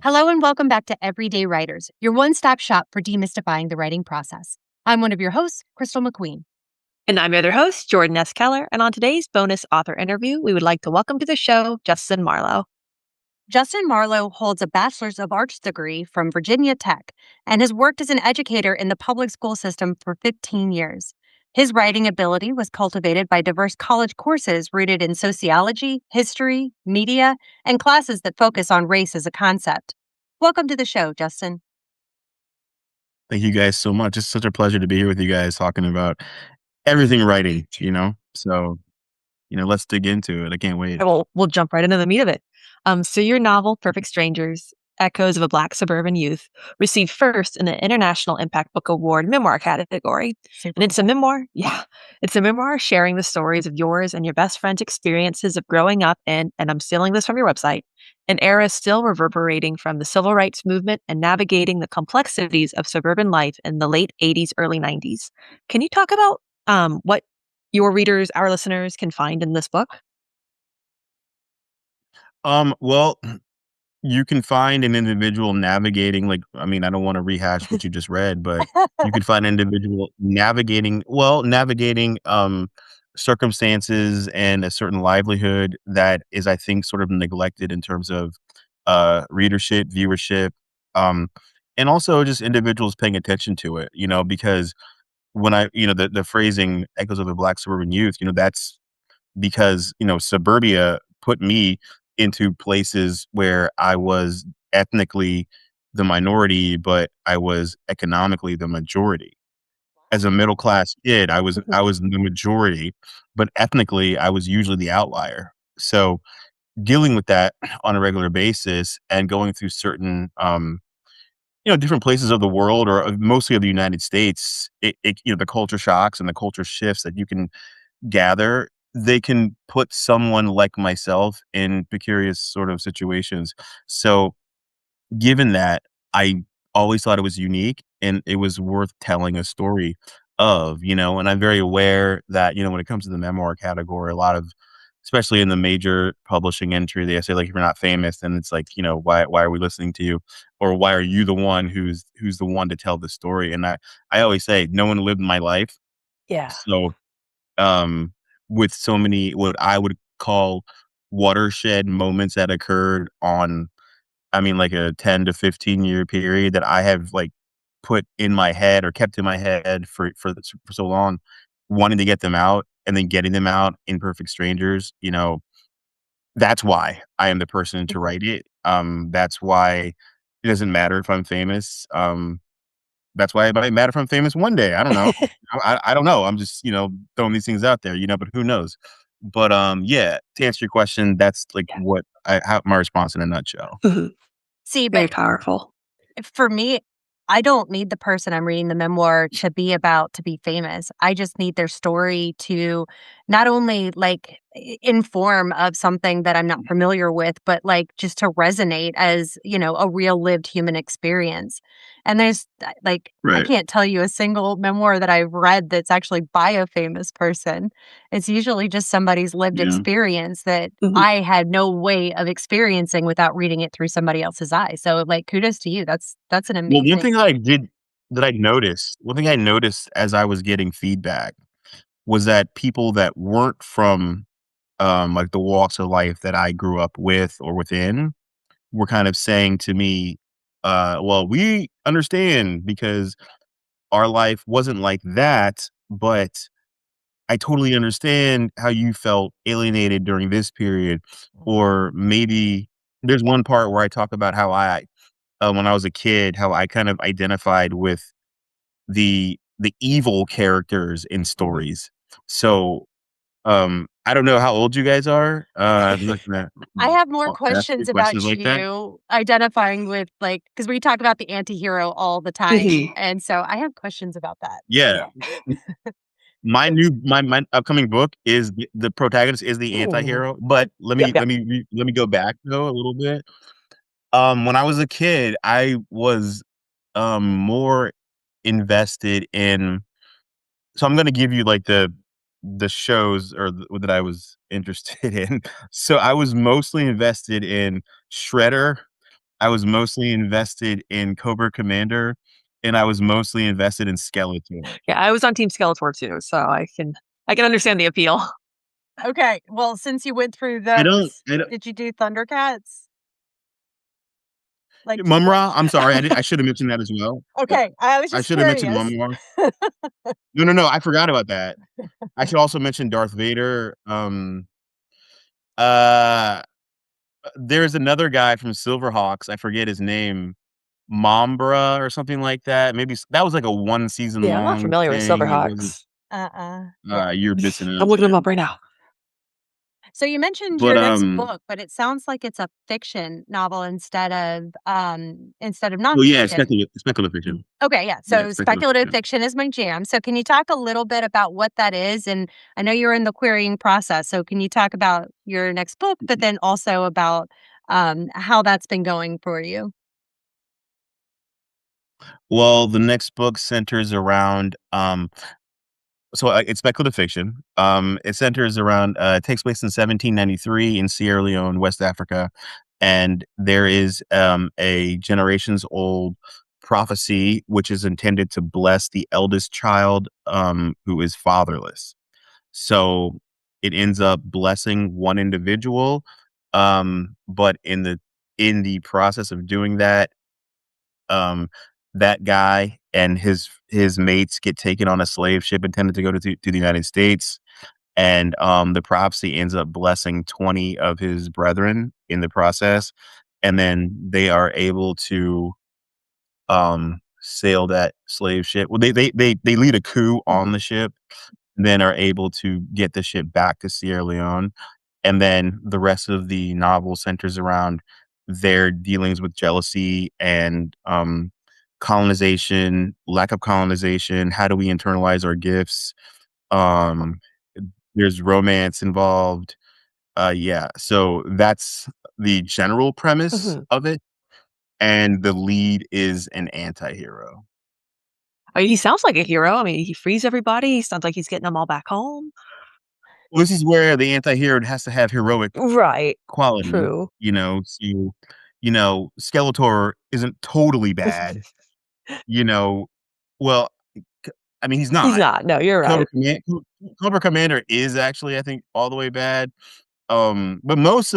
Hello and welcome back to Everyday Writers, your one-stop shop for demystifying the writing process. I'm one of your hosts, Crystal McQueen. And I'm your other host, Jordan S. Keller. And on today's bonus author interview, we would like to welcome to the show Justin Marlowe. Justin Marlowe holds a Bachelor's of Arts degree from Virginia Tech and has worked as an educator in the public school system for 15 years. His writing ability was cultivated by diverse college courses rooted in sociology, history, media, and classes that focus on race as a concept. Welcome to the show, Justin. Thank you guys so much. It's such a pleasure to be here with you guys talking about everything writing, So, let's dig into it. I can't wait. We'll jump right into the meat of it. So your novel, Perfect Strangers, Echoes of a Black Suburban Youth, received first in the International Impact Book Award Memoir category. And it's a memoir. Yeah. It's a memoir sharing the stories of yours and your best friend's experiences of growing up in, and I'm stealing this from your website, an era still reverberating from the civil rights movement and navigating the complexities of suburban life in the late 80s, early 90s. Can you talk about what your readers, our listeners, can find in this book? Well, you can find an individual navigating, I don't want to rehash what you just read, but you can find an individual navigating circumstances and a certain livelihood that is, I think, sort of neglected in terms of readership, viewership, and also just individuals paying attention to it, because when the phrasing echoes of the Black Suburban Youth, that's because, suburbia put me into places where I was ethnically the minority, but I was economically the majority. As a middle class kid, I was the majority, but ethnically I was usually the outlier. So dealing with that on a regular basis and going through certain different places of the world or mostly of the United States, the culture shocks and the culture shifts that you can gather, they can put someone like myself in precarious sort of situations. So given that, I always thought it was unique and it was worth telling a story of, and I'm very aware that, when it comes to the memoir category, a lot of, especially in the major publishing entry, they say, like, if you're not famous, then it's like, why are we listening to you? Or why are you the one who's the one to tell the story? And I always say, no one lived my life. Yeah. So um, with so many what I would call watershed moments that occurred on, like a 10 to 15-year period that I have put in my head or kept in my head for so long, wanting to get them out and then getting them out in Perfect Strangers. That's why I am the person to write it. That's why it doesn't matter if I'm famous. That's why it might matter if I'm famous one day. I don't know. I don't know. I'm just, throwing these things out there, but who knows? But yeah, to answer your question, that's what how my response in a nutshell. See, Very but powerful. for me, I don't need the person I'm reading the memoir to be about to be famous. I just need their story to not only inform of something that I'm not familiar with, but just to resonate as, a real lived human experience. And there's I Right. can't tell you a single memoir that I've read that's actually by a famous person. It's usually just somebody's lived Yeah. experience that Mhm. I had no way of experiencing without reading it through somebody else's eyes. So kudos to you. That's an Well, amazing. one thing I noticed as I was getting feedback was that people that weren't from the walks of life that I grew up with or within were kind of saying to me, well, we understand because our life wasn't like that, but I totally understand how you felt alienated during this period. Or maybe there's one part where I talk about how when I was a kid, how I kind of identified with the evil characters in stories. So, I don't know how old you guys are. I'm looking at I have more ask you questions questions about like that. you identifying with because we talk about the anti-hero all the time. Mhm. And so I have questions about that. Yeah. My upcoming book is the protagonist is the Ooh. anti-hero, but Yep. let me go back though a little bit. When I was a kid, I was more invested in, so I'm gonna give you the shows that I was interested in. So I was mostly invested in Shredder, I was mostly invested in Cobra Commander, and I was mostly invested in Skeletor. Yeah, I was on Team Skeletor too, so I can understand the appeal. Okay, well, since you went through I don't those, I don't did you do Thundercats? Like, did you Mumra, watch I'm sorry, I should have mentioned that as well. Okay, I was I just should have mentioned curious. Memoir. No, no, no, I forgot about that. I should also mention Darth Vader. Uh, there's another guy from Silverhawks, I forget his name, Mombra or something like that. Maybe that was like a 1 season Yeah, I'm not long familiar with thing. It wasn't Silverhawks. Yeah. you're missing I'm out looking them there. up right now. So you mentioned But, your next book, but it sounds like it's a fiction novel instead of well, yeah, nonfiction. speculative fiction. Okay, yeah. Yeah, So speculative speculative fiction. fiction is my jam. So can you talk a little bit about what that is? And I know you're in the querying process. So can you talk about your next book, but then also about how that's been going for you? Well, the next book centers around, it's speculative fiction. It centers around, it takes place in 1793 in Sierra Leone, West Africa, and there is, a generations old prophecy which is intended to bless the eldest child, who is fatherless. So it ends up blessing one individual, but in the process of doing that, um, that guy and his mates get taken on a slave ship intended to go to the United States, and, the prophecy ends up blessing 20 of his brethren in the process, and then they are able to, sail that slave ship. Well, they lead a coup on Mhm. the ship, then are able to get the ship back to Sierra Leone, and then the rest of the novel centers around their dealings with jealousy and, colonization, lack of colonization, how do we internalize our gifts, um, there's romance involved, yeah, so that's the general premise Mhm. of it, and the lead is an anti-hero. He sounds like a hero. I mean, he frees everybody. He sounds like he's getting them all back home. Well, this is where the anti-hero has to have heroic Right. quality, True. Skeletor isn't totally bad, you know well, c I mean, he's He's not. not. No, you're Cobra right. Command Co Cobra Commander is actually, I think, all the way bad, but most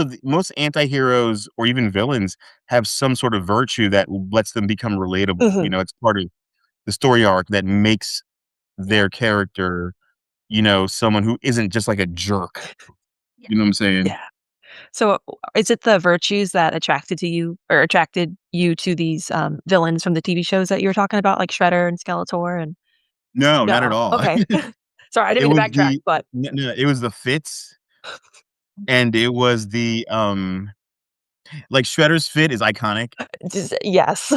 anti-heroes or even villains have some sort of virtue that lets them become relatable, Mhm. it's part of the story arc that makes Yeah. their character, someone who isn't just like a jerk, Yeah. you know what I'm saying? Yeah. So, is it the virtues that attracted you to these, villains from the TV shows that you were talking about, like Shredder and Skeletor and No, not at No. all. Okay. Sorry, I didn't It mean to was backtrack, the but no, it was the fits, and it was like, Shredder's fit is iconic. just yes.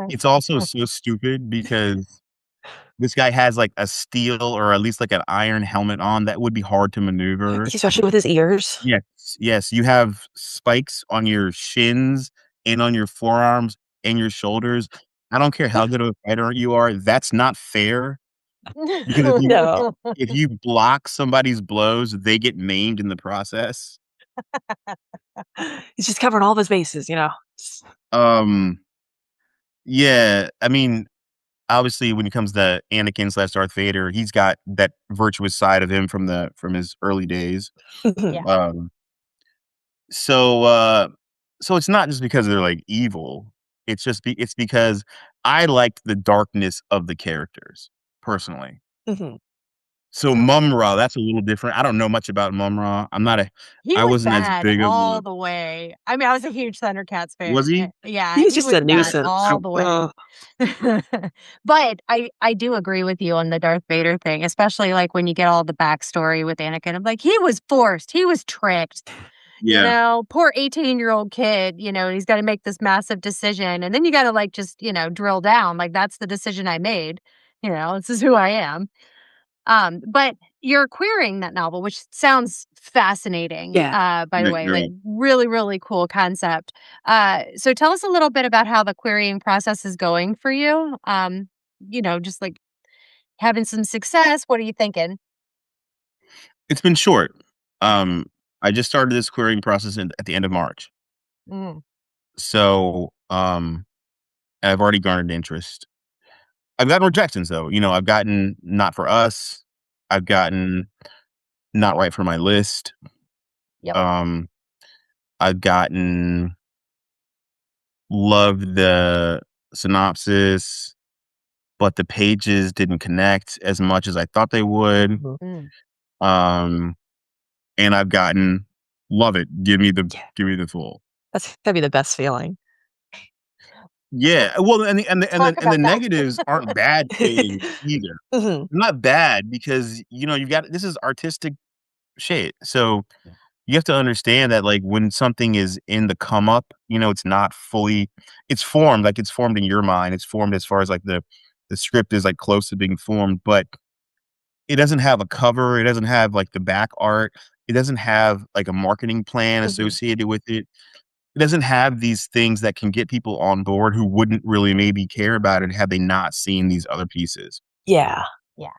It's also so stupid because this guy has, like, a steel or at least, like, an iron helmet on that would be hard to maneuver. Especially with his ears. Yes, yes, you have spikes on your shins and on your forearms and your shoulders. I don't care how good of a fighter you are, that's not fair because No. if you block somebody's blows, they get maimed in the process. He's just covering all of his bases, you know? S Um, yeah, I mean, obviously, when it comes to Anakin/Darth Vader, he's got that virtuous side of him from his early days. Mhm, Yeah. Um, so it's not just because they're, like, evil. It's because I liked the darkness of the characters, personally. mhm. So Mumra, that's a little different. I don't know much about Mumra. He I was wasn't as bad big of all a the way. I mean, I was a huge Thundercats was fan. he? He Yeah, was he just was a bad nuisance. all the way. But I do agree with you on the Darth Vader thing, especially, like, when you get all the backstory with Anakin. I'm like, he was forced, he was tricked, Yeah. Poor 18-year-old kid, he's gotta make this massive decision, and then you gotta, like, just, drill down, like, "That's the decision I made, this is who I am." But you're querying that novel, which sounds fascinating, Yeah. by the Yeah, way, you're like, right. really, really cool concept. So tell us a little bit about how the querying process is going for you. Just like having some success. What are you thinking? It's been short. Um, I just started this querying process at the end of March. Mm, So, and I've already garnered interest. I've gotten rejections though. I've gotten not for us. I've gotten not right for my list. Yep. Um, I've gotten loved the synopsis, but the pages didn't connect as much as I thought they would. Mm. Um, and I've gotten love it. Give me the full. That's gotta be the best feeling. Yeah. Well, Talk and about the that. negatives aren't bad things either. Mhm. Not bad because you've got this is artistic shit. So you have to understand that like when something is in the come up, it's not fully it's formed, like it's formed in your mind. It's formed as far as like the script is like close to being formed, but it doesn't have a cover, it doesn't have like the back art, it doesn't have like a marketing plan Mhm. associated with it. It doesn't have these things that can get people on board who wouldn't really maybe care about it had they not seen these other pieces. Yeah. Yeah.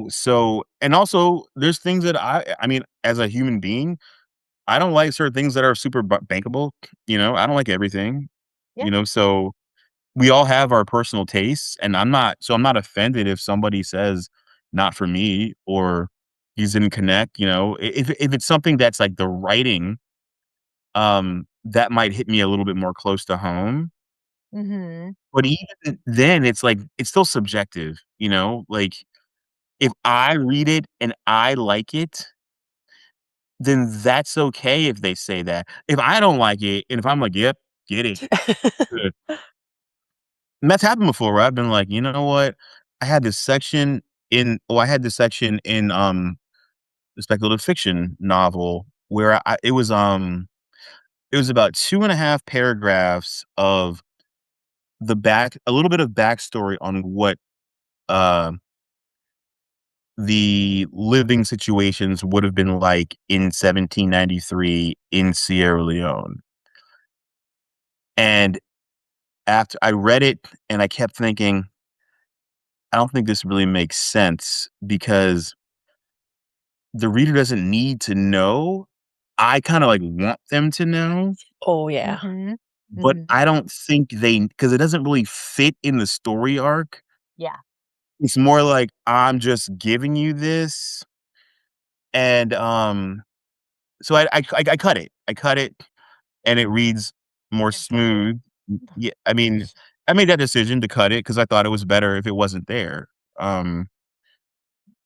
So and also there's things that I mean, as a human being, I don't like certain things that are super bankable. I don't like everything. Yeah. So we all have our personal tastes, and I'm not offended if somebody says not for me or he didn't connect. If it's something that's like the writing, that might hit me a little bit more close to home. Mm-hmm. But even then, it's like it's still subjective. Like if I read it and I like it, then that's okay if they say that. If I don't like it, and if I'm like, "Yep, get it." Good. And that's happened before where I've been like, "You know what? I had this section in, the speculative fiction novel where it was about 2.5 paragraphs of a little bit of backstory on what, uh, the living situations would have been like in 1793 in Sierra Leone." And after I read it and I kept thinking, I don't think this really makes sense because the reader doesn't need to know. I kinda, like, want them to know, Oh, yeah. Mm-hmm. but Mm-hmm. I don't think because it doesn't really fit in the story arc. Yeah. It's more like, I'm just giving you this, and, so I cut it. I cut it, and it reads more It's so good. smooth. Yeah, I mean, I made that decision to cut it because I thought it was better if it wasn't there.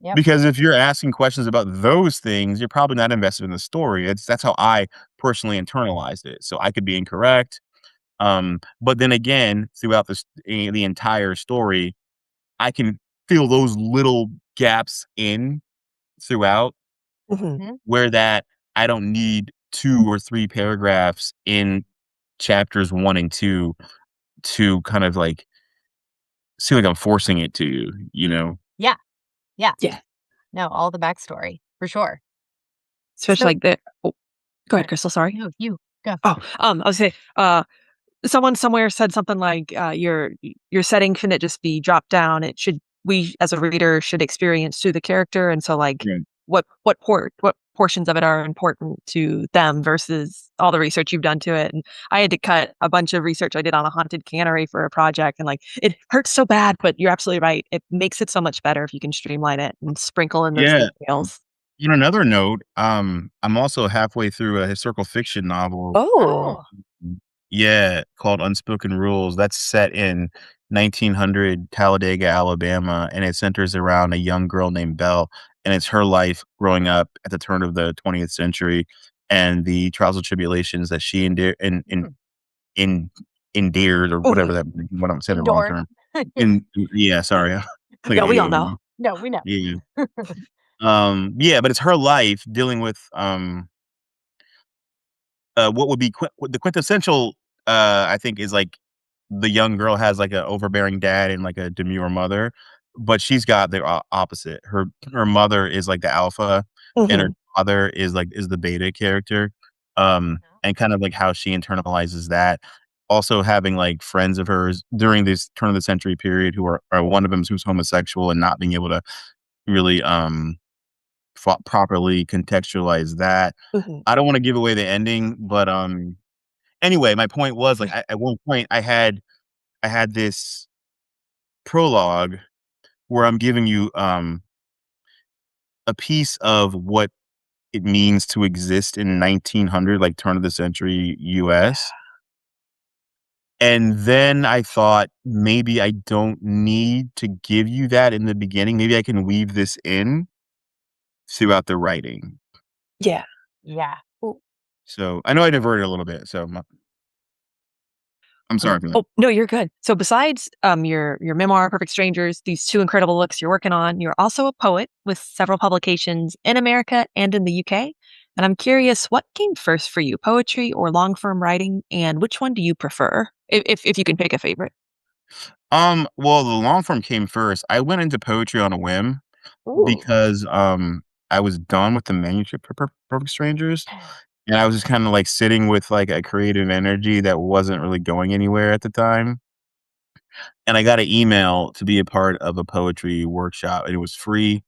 Yep. Because if you're asking questions about those things, you're probably not invested in the story. That's how I personally internalized it. So I could be incorrect. But then again, throughout the entire story, I can feel those little gaps in throughout Mhm. Mm-hmm. where that I don't need 2 or 3 paragraphs in chapters 1 and 2 to kind of like seem like I'm forcing it to you. Yeah. Yeah. Yeah. No, all the backstory for sure. Especially So, like the oh, go ahead, sorry. Crystal, sorry. No, you go. Oh, I was say, someone somewhere said something like, your setting shouldn't just be dropped down. It should we as a reader should experience through the character. And so like Right. what portions of it are important to them versus all the research you've done to it. And I had to cut a bunch of research I did on a haunted cannery for a project and like it hurts so bad, but you're absolutely right. It makes it so much better if you can streamline it and sprinkle in those Yeah. details. On another note, I'm also halfway through a historical fiction novel. Oh. Oh. Yeah, called Unspoken Rules. That's set in 1900 Talladega, Alabama, and it centers around a young girl named Belle, and it's her life growing up at the turn of the 20th century and the trials and tribulations that she Hmm. in endeared or Mhm. whatever that what I'm saying the wrong Endured. term. In yeah, sorry. Like No, we all know. No, we know. yeah. Yeah, but it's her life dealing with what would be what the quintessential I think is like the young girl has like an overbearing dad and like a demure mother, but she's got the opposite. Her mother is like the alpha, and her Mhm. father is the beta character. And kind of like how she internalizes that. Also having like friends of hers during this turn of the century period who are one of them who's homosexual and not being able to really properly contextualize that. Mhm. I don't want to give away the ending, but Anyway, my point was like at one point I had this prologue where I'm giving you a piece of what it means to exist in 1900, like turn of the century US. And then I thought maybe I don't need to give you that in the beginning. Maybe I can weave this in throughout the writing. Yeah. Yeah. Ooh. So I know I diverted a little bit. So I'm sorry for that. Oh, no, you're good. So besides your memoir, Perfect Strangers, these two incredible books you're working on, you're also a poet with several publications in America and in the UK. And I'm curious, what came first for you, poetry or long form writing, and which one do you prefer, if you can pick a favorite? Well, the long form came first. I went into poetry on a whim Ooh. because I was done with the manuscript for Perfect Strangers. And I was just kind of like sitting with like a creative energy that wasn't really going anywhere at the time. And I got an email to be a part of a poetry workshop and it was free.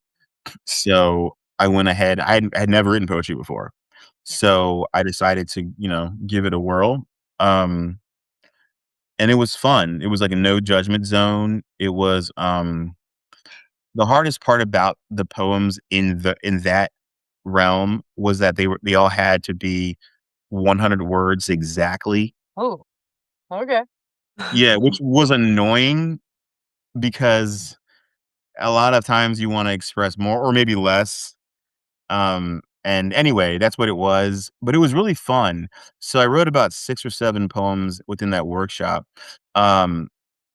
So I went ahead. I had never written poetry before. Yeah. So I decided to, give it a whirl. Um, and it was fun. It was like a no judgment zone. It was the hardest part about the poems in that realm was that they all had to be 100 words exactly. Oh, okay. Yeah, which was annoying because a lot of times you wanna express more or maybe less, and anyway, that's what it was, but it was really fun. So I wrote about 6 or 7 poems within that workshop, um,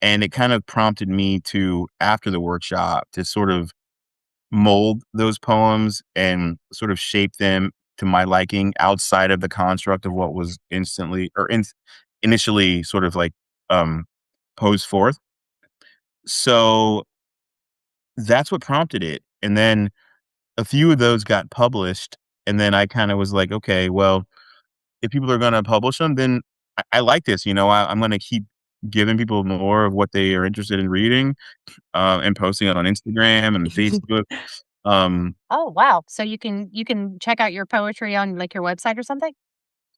and it kind of prompted me to, after the workshop, to sort of mold those poems and sort of shape them to my liking outside of the construct of what was initially sort of like, um, posed forth. So that's what prompted it, and then a few of those got published, and then I kinda was like, "Okay, well, if people are gonna publish them, then I like this, I'm gonna keep giving people more of what they are interested in reading, and posting it on Instagram and Facebook." Um Oh, wow. So you can check out your poetry on, like, your website or something?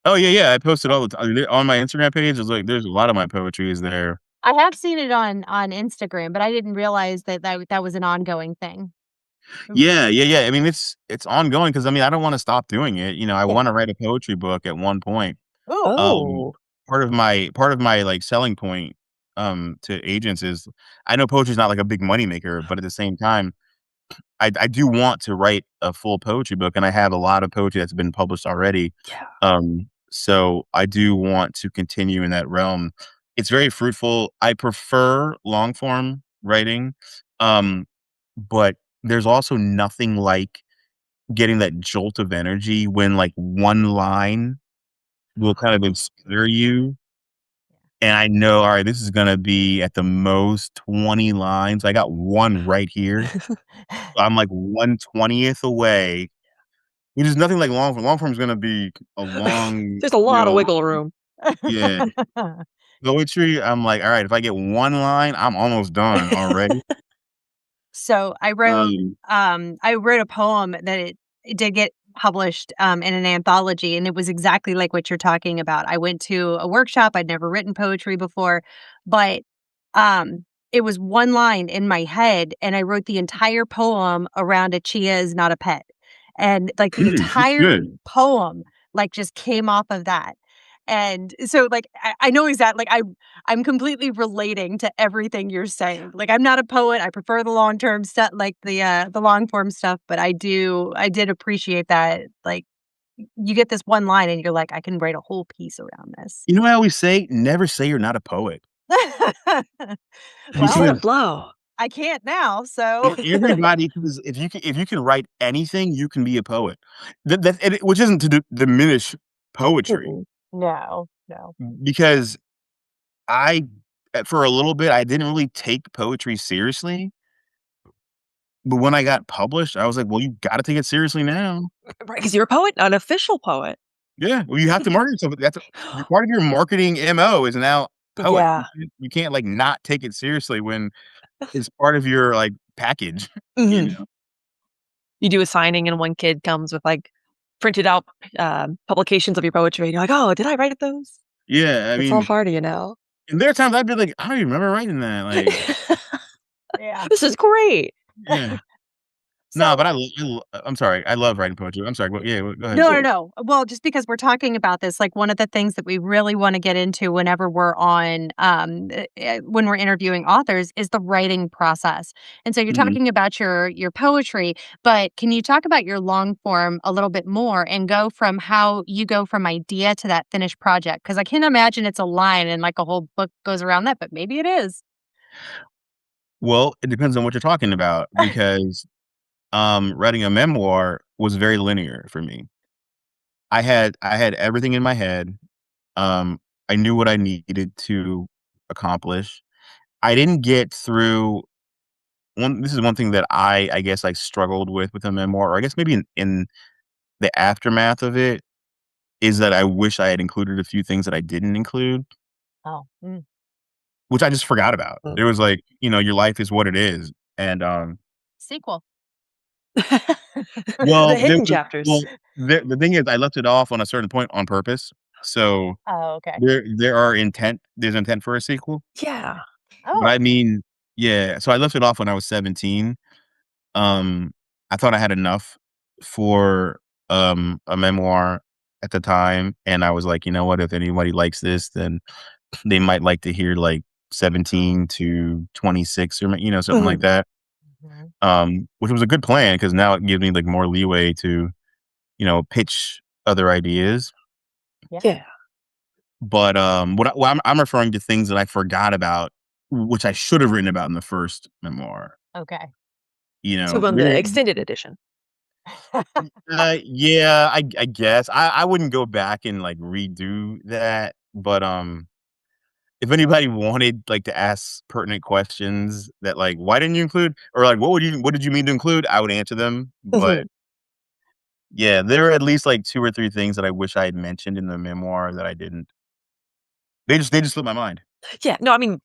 Oh, yeah, yeah, I post it all the time on my Instagram page, there's a lot of my poetry is there. I have seen it on Instagram, but I didn't realize that was an ongoing thing. Mm. Yeah, yeah, yeah, I mean, it's ongoing because I mean, I don't wanna stop doing it, I Yeah. wanna write a poetry book at one point. Ooh. Um, Oh. part of my, like, selling point, to agents is I know poetry is not, like, a big money maker, but at the same time, I do want to write a full poetry book, and I have a lot of poetry that's been published already. Yeah. So I do want to continue in that realm. It's very fruitful. I prefer long form writing, um, but there's also nothing like getting that jolt of energy when, like, one line will kind of inspire you, and I know, "Alright, this is gonna be at the most 20 lines. I got 1 right here." I'm, like, 1/20th away, which is nothing like long form. Long form is gonna be a long, There's a lot of wiggle room. yeah. Poetry, I'm like, "Alright, if I get 1 line, I'm almost done already." So Um I wrote a poem that it did get published in an anthology, and it was exactly like what you're talking about. I went to a workshop. I'd never written poetry before, but it was one line in my head, and I wrote the entire poem around a chia is not a pet, and like the That's entire good. poem like just came off of that. And so like I know exactly like I'm completely relating to everything you're saying. Like, I'm not a poet, I prefer the long-term stuff, like, the long-form stuff, but I did appreciate that, like, you get this one line and you're like, "I can write a whole piece around this." You know what I always say? Never say you're not a poet You set a Well, because blow. I can't now, so everybody 'cause if you can write anything, you can be a poet. Which isn't to diminish poetry Mm-mm. No, no. because I for a little bit, I didn't really take poetry seriously, but when I got published, I was like, "Well, you gotta take it seriously now." Right, because you're a poet, an official poet. Yeah, well, you have to market yourself. That's part of your marketing MO is now poet. You Yeah. can't you can't, like, not take it seriously when it's part of your, like, package, you Mhm. know? You do a signing and one kid comes with, like, printed out, publications of your poetry, and you're like, "Oh, did I write those?" Yeah, I It's all mean, far to you now. and there are times I'd be like, "I don't even remember writing that." Like, Yeah. This is great. yeah. No, So but I'm sorry. I love writing poetry. I'm sorry. Yeah, go ahead. no, no, no. Well, just because we're talking about this, like one of the things that we really want to get into whenever we're on, when we're interviewing authors, is the writing process. And so you're Mhm. talking about your poetry, but can you talk about your long form a little bit more and go from how you go from idea to that finished project? Because I can't imagine it's a line and like a whole book goes around that, but maybe it is. Well, it depends on what you're talking about because, writing a memoir was very linear for me. I had everything in my head. Um, I knew what I needed to accomplish. I didn't get through one this is one thing that I guess I struggled with a memoir, or I guess maybe in the aftermath of it, is that I wish I had included a few things that I didn't include, Oh, which I just forgot about. Mm. It was like, your life is what it is, and, sequel. The well, hidden chapters. the thing is I left it off on a certain point on purpose, so Oh, okay. there's intent for a sequel, Yeah. but I Oh, mean yeah, so I left it off when I was 17. Um, I thought I had enough for, a memoir at the time, and I was like, "You know what? If anybody likes this, then they might like to hear, like, 17 to 26 or something like Mhm. that." mhm. Which was a good plan because now it gives me, like, more leeway to, pitch other ideas. Yeah. Yeah. But, what I'm referring to things that I forgot about, which I should have written about in the first memoir, Okay. So on the there extended edition. yeah, I guess. I wouldn't go back and, like, redo that, but, if anybody wanted, like, to ask pertinent questions that, like, "Why didn't you include?" or, like, what did you mean to include?" I would answer them, but, Mhm. yeah, there are at least, like, 2 or 3 things that I wish I had mentioned in the memoir that I didn't. They just slipped my mind. Yeah, no, I mean,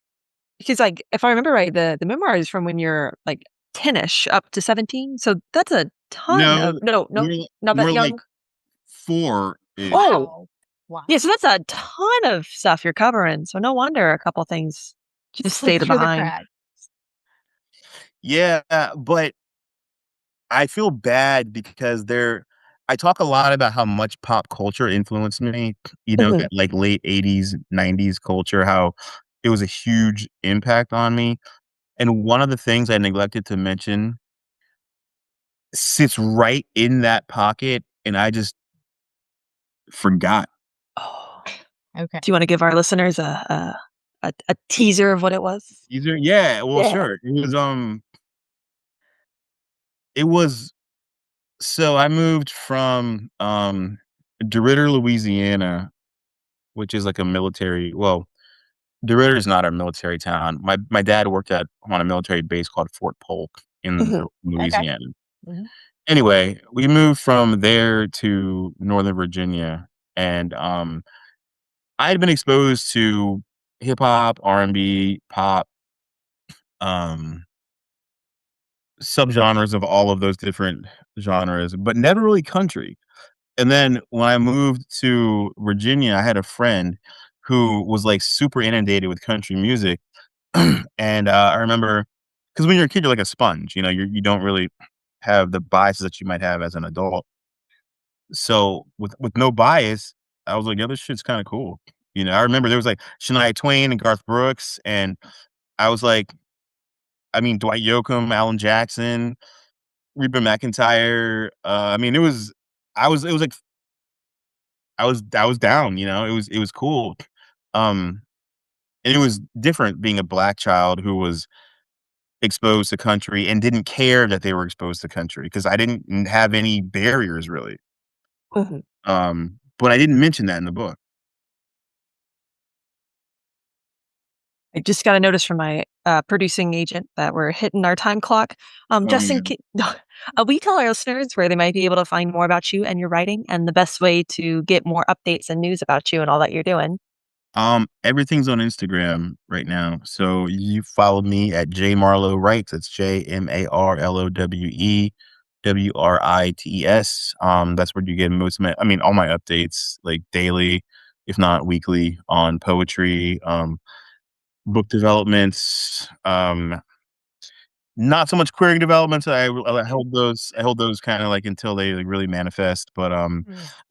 because, like, if I remember right, the memoir is from when you're, like, 10-ish up to 17, so that's a ton No, of no, more not that more like young? 4-ish. Oh, Wow. Wow. yeah, so that's a ton of stuff you're covering, so no wonder a couple things just Slip stayed through the behind. cracks. Yeah, but I feel bad because I talk a lot about how much pop culture influenced me, Mhm. that, like, late '80s, '90s culture, how it was a huge impact on me, and one of the things I neglected to mention sits right in that pocket, and I just forgot. Oh. Okay. Do you wanna give our listeners a teaser of what it was? Either yeah, well, Yeah. sure. It was so I moved from, DeRidder, Louisiana, which is like a military well, DeRidder is not a military town. My dad worked on a military base called Fort Polk in Mhm. Okay. Louisiana. Mhm. Anyway, we moved from there to Northern Virginia, and, I had been exposed to hip hop, R&B, pop, um, subgenres of all of those different genres, but never really country. And then when I moved to Virginia, I had a friend who was, like, super inundated with country music, and, I remember because when you're a kid, you're like a sponge, you don't really have the biases that you might have as an adult. So, with no bias, I was like, "Yo, this shit's kinda cool." I remember there was, like, Shania Twain and Garth Brooks, and I was like I mean, Dwight Yoakam, Alan Jackson, Reba McEntire, I mean, it was like I was down, it was cool. Um, and it was different being a black child who was exposed to country and didn't care that they were exposed to country because I didn't have any barriers really. Mhm. But I didn't mention that in the book. I just got a notice from my, producing agent that we're hitting our time clock. Oh, Justin, man. will you tell our listeners where they might be able to find more about you and your writing and the best way to get more updates and news about you and all that you're doing? Everything's on Instagram right now. So you follow me at J Marlowe Writes. It's JMarlowWrites. That's where you get most of all my updates like daily. if not weekly, on poetry, book developments, not so much querying developments. I hold those kind of like until they like really manifest. But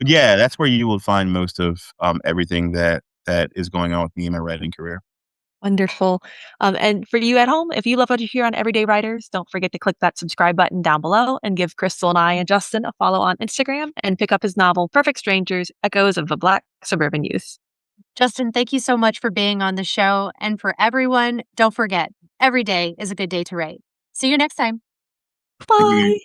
yeah, that's where you will find most of everything that is going on with me in my writing career. Wonderful. And for you at home, if you love what you hear on Everyday Writers, don't forget to click that subscribe button down below and give Crystal and I and Justin a follow on Instagram and pick up his novel, Perfect Strangers, Echoes of a Black Suburban Youth. Justin, thank you so much for being on the show. And for everyone, don't forget, every day is a good day to write. See you next time. Bye.